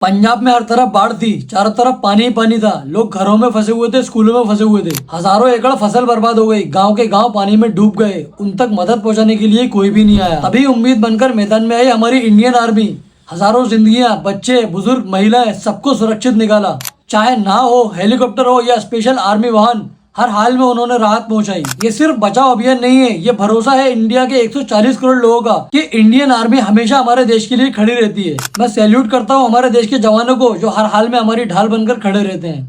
पंजाब में हर तरफ बाढ़ थी, चारों तरफ पानी ही पानी था। लोग घरों में फंसे हुए थे, स्कूलों में फंसे हुए थे। हजारों एकड़ फसल बर्बाद हो गई, गांव के गांव पानी में डूब गए। उन तक मदद पहुंचाने के लिए कोई भी नहीं आया। तभी उम्मीद बनकर मैदान में आई हमारी इंडियन आर्मी। हजारों जिंदगियां, बच्चे, बुजुर्ग, महिलाएं, सबको सुरक्षित निकाला। चाहे नाव हो, हेलीकॉप्टर हो या स्पेशल आर्मी वाहन, हर हाल में उन्होंने राहत पहुंचाई। ये सिर्फ बचाव अभियान नहीं है, ये भरोसा है इंडिया के 140 करोड़ लोगों का कि इंडियन आर्मी हमेशा हमारे देश के लिए खड़ी रहती है। मैं सैल्यूट करता हूँ हमारे देश के जवानों को, जो हर हाल में हमारी ढाल बनकर खड़े रहते हैं।